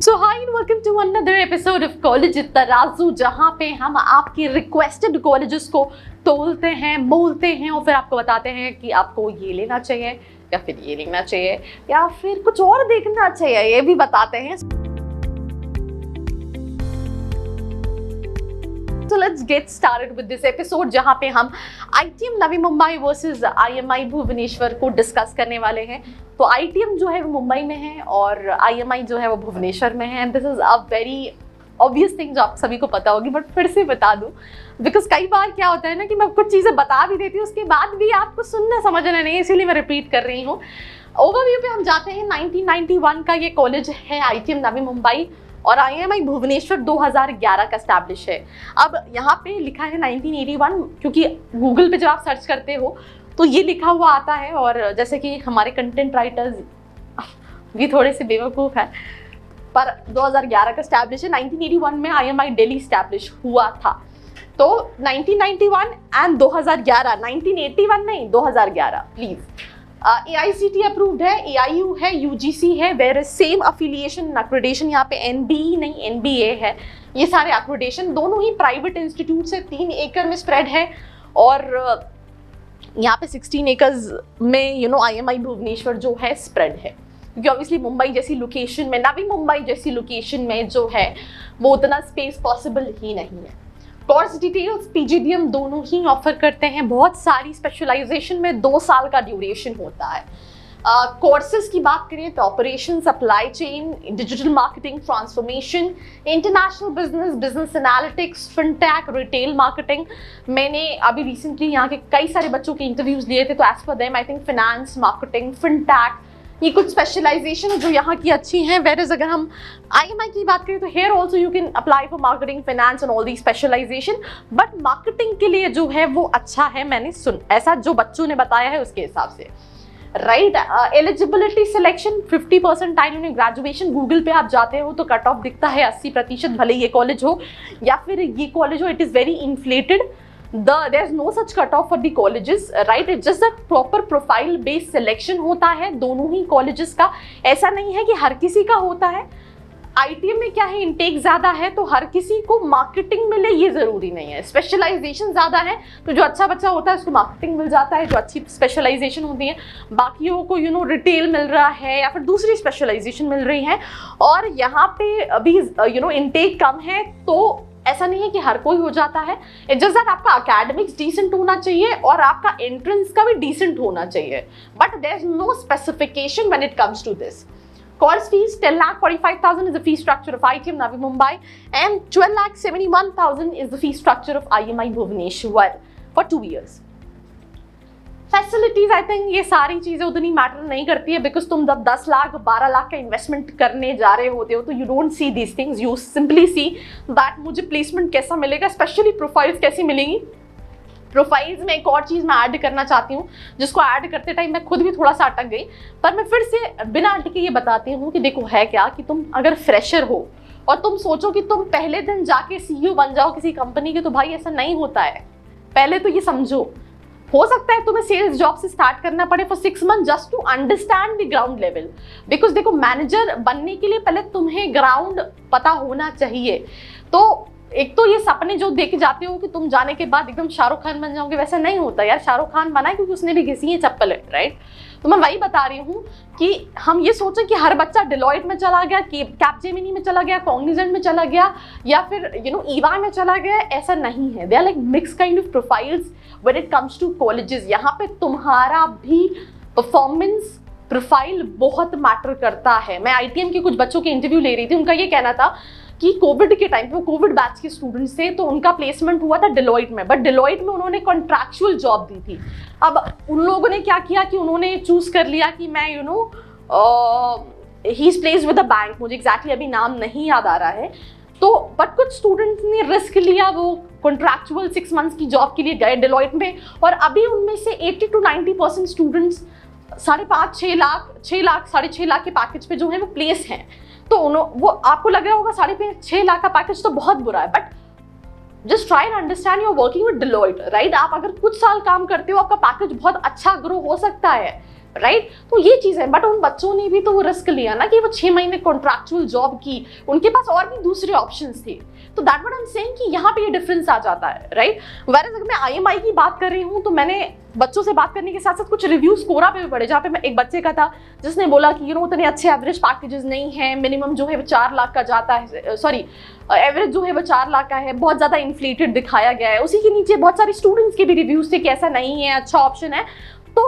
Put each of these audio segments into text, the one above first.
So hi and welcome to another episode of college Tarazu, जहाँ पे हम आपकी रिक्वेस्टेड कॉलेजेस को तोलते हैं, मोलते हैं और फिर आपको बताते हैं कि आपको ये लेना चाहिए या फिर ये लेना चाहिए या फिर कुछ और देखना चाहिए, ये भी बताते हैं। So let's get started with this episode, जहाँ पे हम ITM Navi Mumbai versus IMI Bhubaneswar को डिस्कस करने वाले हैं। तो ITM जो है वो मुंबई में है और IMI जो है वो भुवनेश्वर में है। And this is a very obvious thing जो आप सभी को पता होगी, बट फिर से बता दूं बिकॉज कई बार क्या होता है ना कि मैं कुछ चीज़ें बता भी देती हूँ, उसके बाद भी आपको सुनना समझना नहीं, इसीलिए मैं रिपीट कर रही हूँ। ओवरव्यू पे हम जाते हैं। 1991 का ये कॉलेज है ITM नवी मुंबई और IMI भुवनेश्वर 2011 का एस्टैब्लिश है। अब यहाँ पे लिखा है 1981, क्योंकि गूगल पे जब आप सर्च करते हो तो ये लिखा हुआ आता है। और जैसे कि हमारे कंटेंट राइटर्स भी थोड़े से बेवकूफ़ हैं, पर 2011 का एस्टैब्लिश है। 1981 में IMI दिल्ली एस्टैब्लिश हुआ था। तो 1991 एंड 2011, 1981 नहीं 2011 प्लीज़। AICT अप्रूव्ड है, AIU है, UGC है, वेर सेम अफिलिएशन अक्रेडिटेशन यहाँ पे NBE नहीं NBA है। ये सारे अक्रेडिटेशन दोनों ही प्राइवेट इंस्टीट्यूट से 3 एकड़ में स्प्रेड है और यहाँ पे 16 एकर्स में IMI भुवनेश्वर जो है स्प्रेड है, क्योंकि ऑब्वियसली मुंबई जैसी लोकेशन में, नवी मुंबई जैसी लोकेशन में जो है वो उतना स्पेस पॉसिबल ही नहीं है। कोर्स डिटेल्स PGDM दोनों ही ऑफर करते हैं। बहुत सारी स्पेशलाइजेशन में 2 साल का ड्यूरेशन होता है। कोर्सेज की बात करें तो operation, supply chain, digital marketing, transformation, international business, business analytics, fintech, retail marketing. मैंने अभी रिसेंटली यहाँ के कई सारे बच्चों के इंटरव्यूज लिए थे, तो as per them I think finance, marketing, fintech, ये कुछ स्पेशलाइजेशन है जो यहाँ की अच्छी हैं। वेरएज अगर हम IMI की बात करें तो here also you can apply for marketing, finance and all the specialisation, but marketing के लिए जो है वो अच्छा है, मैंने ऐसा जो बच्चों ने बताया है उसके हिसाब से, right. Eligibility selection 50% time in graduation. Google पे आप जाते हो तो कट ऑफ दिखता है 80%, भले ये कॉलेज हो या फिर ये कॉलेज हो, it is very inflated. There's no such cutoff for the colleges, right? It's just that proper profile based selection होता है दोनों ही colleges का। ऐसा नहीं है कि हर किसी का होता है। ITM में क्या है, इनटेक ज़्यादा है तो हर किसी को मार्केटिंग मिले ये ज़रूरी नहीं है। स्पेशलाइजेशन ज़्यादा है तो जो अच्छा बच्चा होता है उसको मार्केटिंग मिल जाता है, जो अच्छी स्पेशलाइजेशन होती है। बाकियों को रिटेल मिल रहा है या फिर दूसरी स्पेशलाइजेशन मिल रही है। और यहाँ पे अभी इनटेक कम है तो ऐसा नहीं है कि हर कोई हो जाता है। इट्स जस्ट दैट आपका एकेडमिक्स डिसेंट होना चाहिए और आपका एंट्रेंस का भी डिसेंट होना चाहिए, but there is no specification when it comes to this. Course fees 10,45,000 is the fee structure of ITM Navi Mumbai and 12,71,000 is the fee structure of IMI Bhubaneswar for 2 years. Facilities I think ये सारी चीज़ें उतनी matter नहीं करती है, because तुम जब 10 लाख 12 लाख का इन्वेस्टमेंट करने जा रहे होते हो तो you don't see these things, you simply see that मुझे प्लेसमेंट कैसा मिलेगा, स्पेशली प्रोफाइल्स कैसी मिलेंगी। प्रोफाइल्स में एक और चीज़ मैं ऐड करना चाहती हूँ, जिसको ऐड करते टाइम मैं खुद भी थोड़ा सा अटक गई, पर मैं फिर से बिना अटके ये बताती हूँ कि देखो है क्या कि तुम अगर फ्रेशर हो और तुम सोचो कि तुम पहले दिन जाके CEO बन जाओ किसी कंपनी के, तो भाई ऐसा नहीं होता है। पहले तो ये समझो, हो सकता है तुम्हें सेल्स जॉब से स्टार्ट करना पड़े for 6 month just to understand the ground level, because देखो मैनेजर बनने के लिए पहले तुम्हें ग्राउंड पता होना चाहिए। तो एक तो ये सपने जो देख जाते हो कि तुम जाने के बाद एकदम शाहरुख खान बन जाओगे, वैसा नहीं होता यार। शाहरुख खान बना है क्योंकि उसने भी घिसी है चप्पल, राइट। तो मैं वही बता रही हूँ कि हम ये सोचें कि हर बच्चा डिलॉयट में चला गया, कैपजेमिनी में चला गया, कॉग्निजेंट में चला गया या फिर EY में चला गया, ऐसा नहीं है। They are like mix kind of profiles when it comes to colleges. यहाँ पे तुम्हारा भी परफॉर्मेंस प्रोफाइल बहुत मैटर करता है। मैं ITM के कुछ बच्चों के इंटरव्यू ले रही थी, उनका ये कहना था कि कोविड के टाइम पे वो कोविड बैच के स्टूडेंट्स थे, तो उनका प्लेसमेंट हुआ था डिलॉयट में, बट डिलॉयट में उन्होंने कॉन्ट्रैक्चुअल जॉब दी थी। अब उन लोगों ने क्या किया कि उन्होंने चूज कर लिया कि मैं he is placed with a bank, मुझे एग्जैक्टली अभी नाम नहीं याद आ रहा है। तो बट कुछ स्टूडेंट्स ने रिस्क लिया, वो कॉन्ट्रैक्चुअल 6 मंथ्स की जॉब के लिए गए डिलॉयट में, और अभी उनमें से 80 to 90% स्टूडेंट्स 5.5-6 लाख 6.5 लाख के पैकेज पे जो है वो प्लेस हैं। तो वो आपको लग रहा होगा 6.5 लाख का पैकेज तो बहुत बुरा है, but just try and understand you are working with Deloitte, right. आप अगर कुछ साल काम करते हो आपका पैकेज बहुत अच्छा ग्रो हो सकता है, राइट तो ये चीज़ है, बट उन बच्चों ने भी तो वो रिस्क लिया ना कि वो 6 महीने कॉन्ट्रैक्चुअल जॉब की, उनके पास और भी दूसरे ऑप्शंस थे। तो that what I am saying कि यहाँ पे ये डिफरेंस आ जाता है, राइट। वेयर अगर मैं IMI की बात कर रही हूँ तो मैंने बच्चों से बात करने के साथ साथ कुछ रिव्यूज कोरा पे भी पढ़े, जहाँ पे मैं एक बच्चे का था जिसने बोला कि उतने अच्छे एवरेज पैकेजेस नहीं है, मिनिमम जो है वो 4 लाख का जाता है, सॉरी एवरेज जो है वो 4 लाख का है, बहुत ज़्यादा इन्फ्लेटेड दिखाया गया है। उसी के नीचे बहुत सारे स्टूडेंट्स के भी रिव्यूज थे कि ऐसा नहीं है, अच्छा ऑप्शन है। तो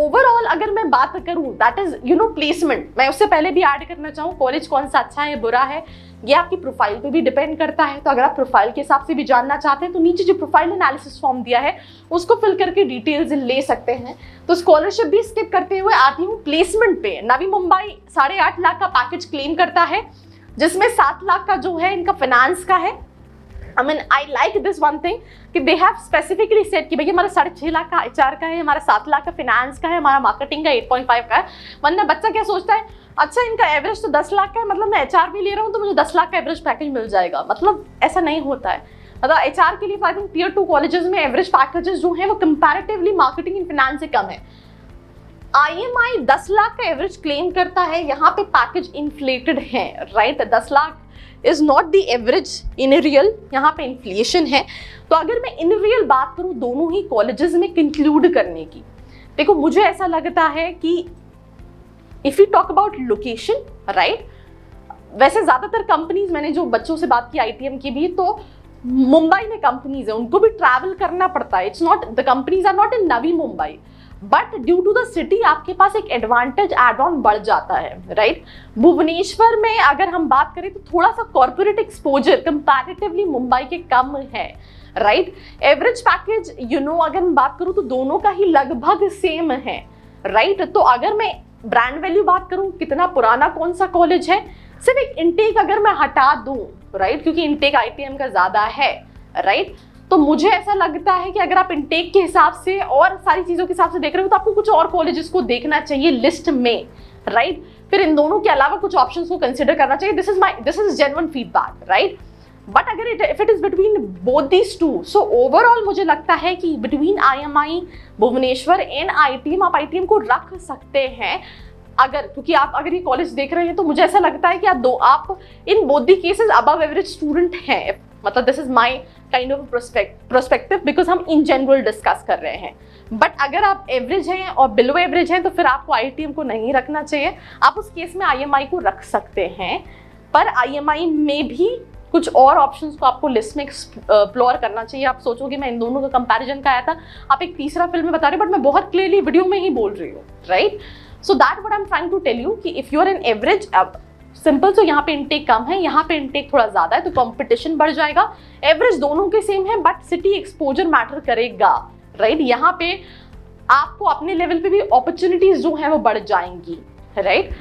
ओवरऑल अगर मैं बात करूं दैट इज प्लेसमेंट, मैं उससे पहले भी ऐड करना चाहूँ कॉलेज कौन सा अच्छा है बुरा है, ये आपकी प्रोफाइल पे भी डिपेंड करता है। तो अगर आप प्रोफाइल के हिसाब से भी जानना चाहते हैं तो नीचे जो प्रोफाइल एनालिसिस फॉर्म दिया है उसको फिल करके डिटेल्स ले सकते हैं। तो स्कॉलरशिप भी स्किप करते हुए आती हूँ प्लेसमेंट पे। नवी मुंबई 8.5 लाख का पैकेज क्लेम करता है, जिसमें 7 लाख का जो है इनका फाइनेंस का है। I mean, I like this one thing कि they have specifically said कि भैया हमारा 6.5 लाख का HR का है, हमारा 7 लाख का फाइनेंस का है, हमारा मार्केटिंग का 8.5 का है। वरना बच्चा क्या सोचता है, अच्छा इनका एवरेज तो 10 लाख का है, मतलब मैं HR भी ले रहा हूँ तो मुझे 10 लाख का एवरेज पैकेज मिल जाएगा। मतलब ऐसा नहीं होता है। मतलब HR के लिए आई थिंक Tier 2 कॉलेजेस में एवरेज पैकेजेस जो हैं वो कंपैरेटिवली मार्केटिंग एंड फाइनेंस से कम है। IMI 10 लाख का एवरेज क्लेम करता है, यहाँ पे पैकेज इन्फ्लेटेड है, right. 10 lakh is not the average in real, यहाँ पे इन्फ्लेशन है। तो अगर मैं इन रियल बात करूँ दोनों ही कॉलेजेस में कंक्लूड करने की, देखो मुझे ऐसा लगता है कि if you talk about location, right, वैसे ज्यादातर कंपनीज, मैंने जो बच्चों से बात की ITM की भी, तो मुंबई में कंपनीज है, उनको भी ट्रैवल करना पड़ता है। It's not, the companies are not in Navi Mumbai, but due to the city आपके पास एक एडवांटेज एड ऑन बढ़ जाता है, राइट। भुवनेश्वर में अगर हम बात करें तो थोड़ा सा कॉर्पोरेट एक्सपोजर कंपैरेटिवली मुंबई के कम है, राइट। एवरेज पैकेज अगर मैं बात करूं तो दोनों का ही लगभग सेम है, राइट। तो अगर मैं ब्रांड वैल्यू बात करूं, कितना पुराना कौन सा कॉलेज है, सिर्फ एक इनटेक अगर मैं हटा दूं, राइट, क्योंकि इनटेक ITM का ज्यादा है, राइट। तो मुझे ऐसा लगता है कि अगर आप इनटेक के हिसाब से और सारी चीजों के हिसाब से देख रहे हो तो आपको कुछ और कॉलेजेस को देखना चाहिए लिस्ट में, राइट। फिर इन दोनों के अलावा कुछ ऑप्शंस को कंसिडर करना चाहिए। This is genuine feedback, right. But अगर if it is between both these two, so overall मुझे लगता है कि बिटवीन IMI भुवनेश्वर एंड ITM आप ITM को रख सकते हैं। अगर क्योंकि आप अगर ये कॉलेज देख रहे हैं तो मुझे ऐसा लगता है कि आप in both the cases above average student हैं। मतलब this is my kind of prospective because हम इन जनरल डिस्कस कर रहे हैं। बट अगर आप एवरेज हैं और बिलो एवरेज हैं तो फिर आपको ITM को नहीं रखना चाहिए। आप उस केस में IMI को रख सकते हैं, पर IMI में भी कुछ और ऑप्शंस को आपको लिस्ट में एक्सप्लोर करना चाहिए। आप सोचोगे मैं इन दोनों का कंपैरिजन का आया था, आप एक तीसरा फिल्म में बता रहे हो, बट मैं बहुत क्लियरली वीडियो में ही बोल रही हूँ, right. So that what I am trying to tell you कि if you are an average, अब सिंपल तो यहाँ पे इनटेक कम है, यहाँ पे इनटेक थोड़ा ज्यादा है, तो कंपटीशन बढ़ जाएगा। एवरेज दोनों के सेम है, बट सिटी एक्सपोजर मैटर करेगा, राइट। यहाँ पे आपको अपने लेवल पे भी अपॉर्चुनिटीज जो है वो बढ़ जाएंगी, राइट।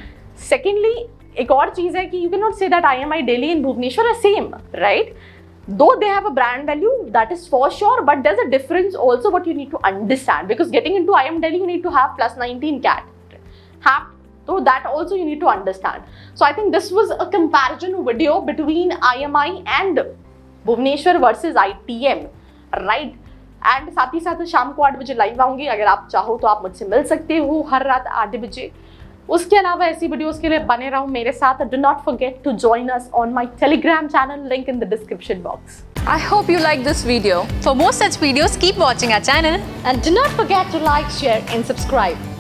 सेकेंडली एक और चीज है कि you can not say that IMI Delhi and Bhubaneswar are same, right? Though they have a brand value, that is for sure, but there's a difference also what you need to understand, because getting into IIM Delhi you need to have plus 19 CAT. So that also you need to understand. So I think this was a comparison video between IMI and Bhubaneswar versus ITM, right? And साथ ही साथ शाम को 8 बजे live आऊंगी, अगर आप चाहो तो आप मुझसे मिल सकते हो हर रात 8 बजे। उसके अलावा ऐसी वीडियोस के लिए बने रहो मेरे साथ। Do not forget to join us on my Telegram channel, link in the description box. I hope you like this video. For more such videos, keep watching our channel. And do not forget to like, share and subscribe.